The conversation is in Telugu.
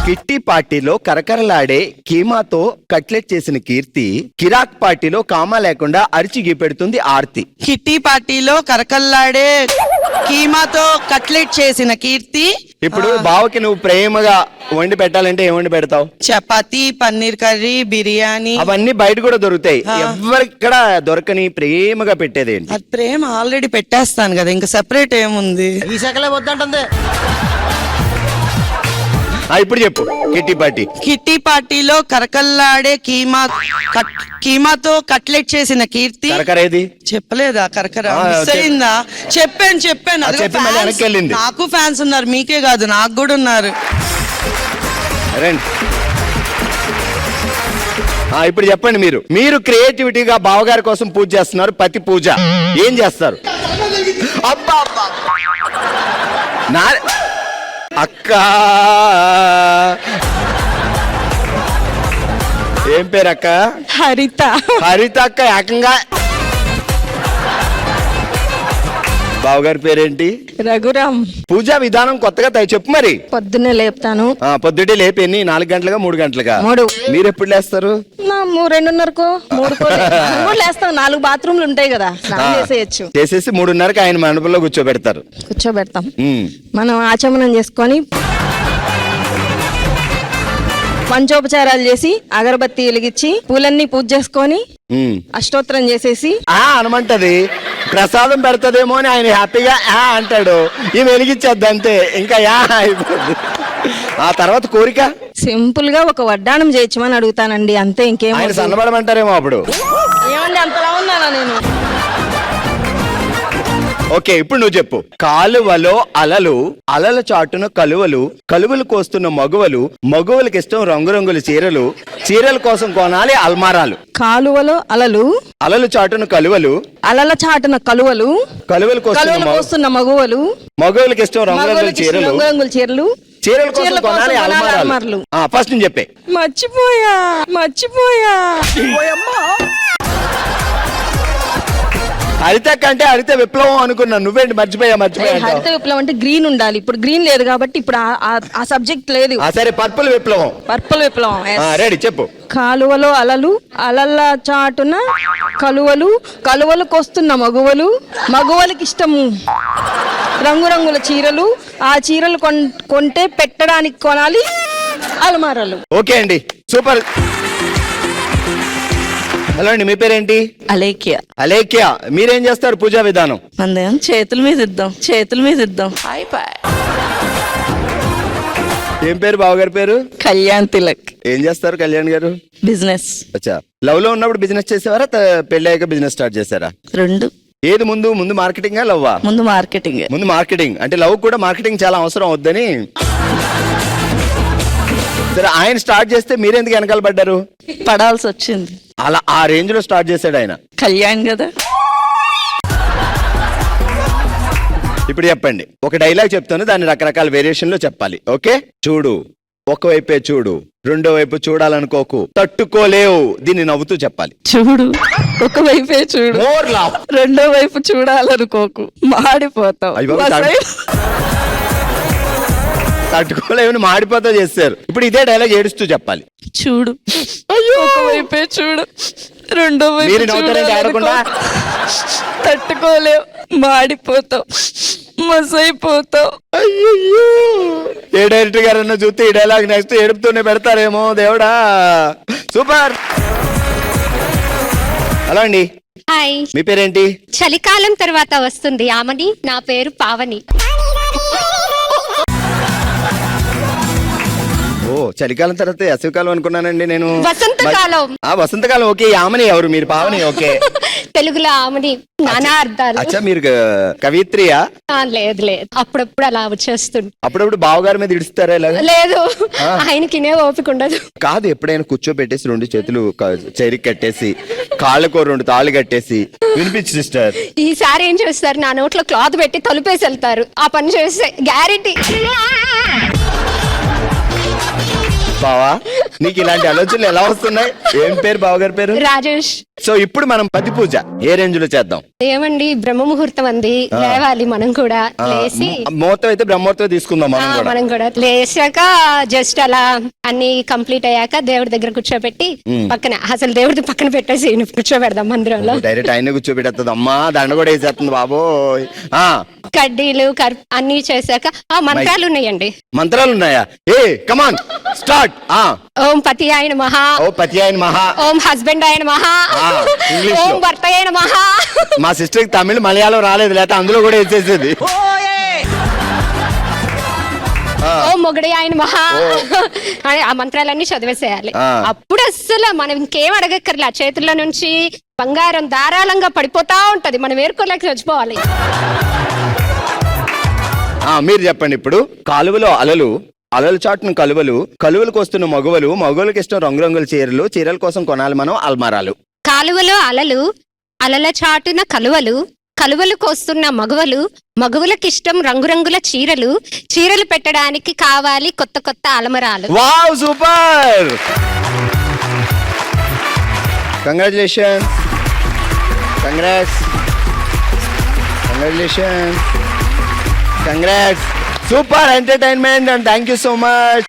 కిట్టి పార్టీలో కరకరలాడే కీమాతో కట్లెట్ చేసిన కీర్తి, కిరాక్ పార్టీలో కామా లేకుండా అరిచి గీపెడుతుంది ఆర్తి. కిట్టి పార్టీలో కరకల్లాడే కీమాతో కట్లెట్ చేసిన కీర్తి. ఇప్పుడు బావకి నువ్వు ప్రేమగా వండి పెట్టాలంటే ఏం వండి పెడతావు? చపాతీ, పన్నీర్ కర్రీ, బిర్యానీ. అవన్నీ బయట కూడా దొరుకుతాయి, ఎవరిక్కడ దొరకని ప్రేమగా పెట్టేదేంటి? అది ప్రేమ ఆల్రెడీ పెట్టేస్తాను కదా, ఇంకా సెపరేట్ ఏముంది? ఈ శాఖలే వద్దంటుంది. ఇప్పుడు చెప్పు. Kitty party. కిట్టి పార్టీలో కరకల్లాడే కీమాతో కట్లెట్ చేసిన కీర్తి. కరకరేది చెప్పలేదా? కరకర మిస్ అయిందా? చెప్పాను అదిగో చెప్పి మళ్ళీ వెనక్కి వెళ్ళింది. నాకు ఫ్యాన్స్ ఉన్నారు, మీకే కాదు నాకు కూడా ఉన్నారు. రండి. ఇప్పుడు చెప్పండి, మీరు క్రియేటివిటీగా బావగారి కోసం పూజ చేస్తున్నారు, పతి పూజ. ఏం చేస్తారు? అబ్బా నా అక్క, ఏం పేరు అక్క? హరిత. హరిత అక్క. ఏకంగా బావగారి పేరేంటి? రఘురామ్. పూజా విధానం కొత్తగా చెప్పు మరి. పొద్దున్నే లేపుతాను. పొద్దుటే లేపి ఎన్ని? 4 గంటలుగా 3 గంటలుగా? 3. మీరు ఎప్పుడు లేస్తారు? 2:30కో 3కో లేస్తాం. 4 బాత్రూమ్లు ఉంటాయి కదా, స్నానం చేసేయచ్చు. చేసేసి 3:30కి ఆయన మండపంలో కూర్చోబెడతారు. కూర్చోబెడతాం. మనం ఆచమనం చేసుకొని పంచోపచారాలు చేసి అగరబత్తి వెలిగించి పూలన్నీ పూజ చేసుకొని అష్టోత్తరం చేసేసి అనమంటది. ప్రసాదం పెడతదేమో అని ఆయన హ్యాపీగా అంటాడు, ఈ వెలిగించద్దు అంతే, ఇంకా అయిపోద్ది. ఆ తర్వాత కోరిక సింపుల్ గా ఒక వడ్డాణం చేయొచ్చమని అడుగుతానండి, అంతే. ఇంకేం సన్నబడమంటారేమో అప్పుడు. ఏమండి అంతలా ఉన్నానా నేను? ఓకే, ఇప్పుడు నువ్వు చెప్పు. కాలువలో అలలు, అలల చాటున కలువలు, కలువలు కోస్తున్న మగువలు, మగువలకి ఇష్టం రంగురంగుల చీరలు, చీరల కోసం కొనాలి అల్మారాలు. కాలువలో అలలు, అలలు చాటున కలువలు, అలల చాటున కలువలు, కలువలు కోస్తున్న మగువలు, మగువలకి ఇష్టం రంగురంగుల చీరలు, రంగురంగుల చీరలు, చీరల కోసం కొనాలి అల్మారాలు. ఫస్ట్ నేను చెప్పే. మర్చిపోయా. హరిత కంటే హరిత విప్లవం అనుకున్నా, నువ్వేంటి మర్చిపోయా? హరిత విప్లవం అంటే గ్రీన్ ఉండాలి, ఇప్పుడు గ్రీన్ లేదు కాబట్టి ఇప్పుడు ఆ సబ్జెక్ట్ లేదు. సరే, పర్పుల్ విప్లవం. పర్పుల్ విప్లవం. రెడీ, చెప్పు. కాలువలో అలలు, అలల చాటున కలువలు, కలువలు కోస్తున్న మగువలు, మగువలకి ఇష్టము రంగురంగుల చీరలు, ఆ చీరలు కొంటే పెట్టడానికి కొనాలి అలమారాలు. ఓకే అండి, సూపర్. హలో అండి, మీ పేరేంటి? అలేఖ్య. అలేఖ్య, మీరేం చేస్తారు పూజా విధానం? మందేం చేతుల మీద ఇద్దాం. ఏం పేరు బావగారి పేరు? కళ్యాణ్ తిలక్. ఏం చేస్తారు కళ్యాణ్ గారు? బిజినెస్. అచ్చా, లవ్ లో ఉన్నప్పుడు బిజినెస్ చేసేవారా, పెళ్లి అయ్యాక బిజినెస్ స్టార్ట్ చేశారా? 2. ఏది ముందు మార్కెటింగ్ లవ్వా? ముందు మార్కెటింగ్. ముందు మార్కెటింగ్ అంటే లవ్ కూడా మార్కెటింగ్ చాలా అవసరం అవుద్దని. సరే, ఆయన స్టార్ట్ చేస్తే మీరెందుకు వెనకాల పడ్డారు? పడాల్సి వచ్చింది. అలా ఆ రేంజ్ లో స్టార్ట్ చేశాడు ఆయన. కళ్యాణ్ కదా. ఇప్పుడు చెప్పండి, ఒక డైలాగ్ చెప్తాను, దాన్ని రకరకాల వేరియేషన్ లో చెప్పాలి. ఓకే? చూడు, ఒకవైపే చూడు, రెండో వైపు చూడాలనుకోకు, తట్టుకోలేవు. దీన్ని నవ్వుతూ చెప్పాలి. చూడు, ఒకవైపే చూడు, రెండో వైపు చూడాలనుకోకు, మాడిపోతావు. తట్టుకోలేవని మాడిపోతా చేస్తారు. ఇప్పుడు ఇదే డైలాగ్ ఏడుస్తూ చెప్పాలి. చూడు, ఒకవైపే చూడు, రెండో వైపు ఆడకుండా, తట్టుకోలేవు, మాడిపోతావు, మసైపోతావు. అయ్యో, ఏ డైరెక్టర్ గారన్నా చూస్తే ఈ డైలాగ్ నెక్స్ట్ ఏడుపుతూనే పెడతారేమో దేవుడా. సూపర్. హలో అండి. హాయ్, మీ పేరేంటి? చలికాలం తర్వాత వస్తుంది ఆమని. నా పేరు పావని. చలికాలం తర్వాత వేసవికాలం అనుకున్నానండి నేను. వసంతకాలం. వసంతకాలం. ఓకే, ఆమని ఎవరు? మీరు పావని. ఓకే, తెలుగులో ఆమని నానా అర్థాలు. అచ్చా, మీరు కవిత్రియా? లేదు, అప్పుడప్పుడు అలా వచ్చేస్తుంది. అప్పుడప్పుడు బావగారి మీద ఇడుస్తారా ఇలాగా? లేదు, ఆయనకినే ఓపిక ఉండదు. కాదు, ఎప్పుడైనా కూర్చోబెట్టేసి 2 చేతులు చెరికి కట్టేసి, కాళ్ళకో 2 తాళ్ళు కట్టేసి వినిపించు సిస్టర్. ఈసారి ఏం చేస్తారు, నా నోట్లో క్లాత్ పెట్టి తలుపేసి వెళ్తారు. ఆ పని చేస్తే గ్యారెంటీ. బావా, నీకు ఇలాంటి ఆలోచనలు ఎలా వస్తున్నాయి? ఏం పేరు బావగారి పేరు? రాజేష్. సో ఇప్పుడు మనం పతి పూజ ఏ రేంజ్ లో చేద్దాం? ఏమండి బ్రహ్మ ముహూర్తం అంది, లేవాలి మనం కూడా. లేసి ముహూర్తం అయితే బ్రహ్మూర్తం తీసుకుందాం మనం కూడా. మనం కూడా లేచాక జస్ట్ అలా అన్ని కంప్లీట్ అయ్యాక దేవుడి దగ్గర కూర్చోబెట్టి పక్కన, అసలు దేవుడి పక్కన పెట్టేసి కూర్చోబెడదాం మందిరంలో. డైరెక్ట్ ఆయన కూర్చోబెట్టేస్తుంది. అమ్మా దండ కూడా వేసేస్తుంది బాబోయ్. కడ్డీలు అన్ని చేశాక మంత్రాలు ఉన్నాయండి. మంత్రాలు ఉన్నాయా? ఏ కమాన్ స్టార్ట్. ఓం పతి ఆయన మహా, ఓ పతి ఆయన మహా, ఓం హస్బెండ్ ఆయన మహా, ఇంగ్లీష్ ఓం భర్త ఆయన మహా. మా సిస్టర్ కి తమిళ మలయాళం రాలేదు, లేకపోతే అందులో కూడా వేసేసేది. ఓం మొగడే ఆయన మహా. ఆ మంత్రాలన్నీ చదివేసేయాలి. అప్పుడు అస్సలు మనం ఇంకేం అడగక్కర్లే, చేతుల్లో నుంచి బంగారం ధారాళంగా పడిపోతా ఉంటది, మనం ఏరుకోలేక చచ్చిపోవాలి. మీరు చెప్పండి ఇప్పుడు. కాలువలో అలలు, అలలు చాటున కలువలు, కలువలకు వస్తున్న మగువలు, మగువలకు ఇష్టం రంగురంగుల చీరలు, చీరల కోసం కొనాలి మనం అల్మారాలు. కాలువలో అలలు, అలల చాటున కలువలు, కలువలకు వస్తున్న మగువలు, మగువలకిష్టం రంగురంగుల చీరలు, చీరలు పెట్టడానికి కావాలి కొత్త కొత్త అలమరాలు. Wow super, congratulation, congrats, congratulation, congrats. Super entertainment and thank you so much.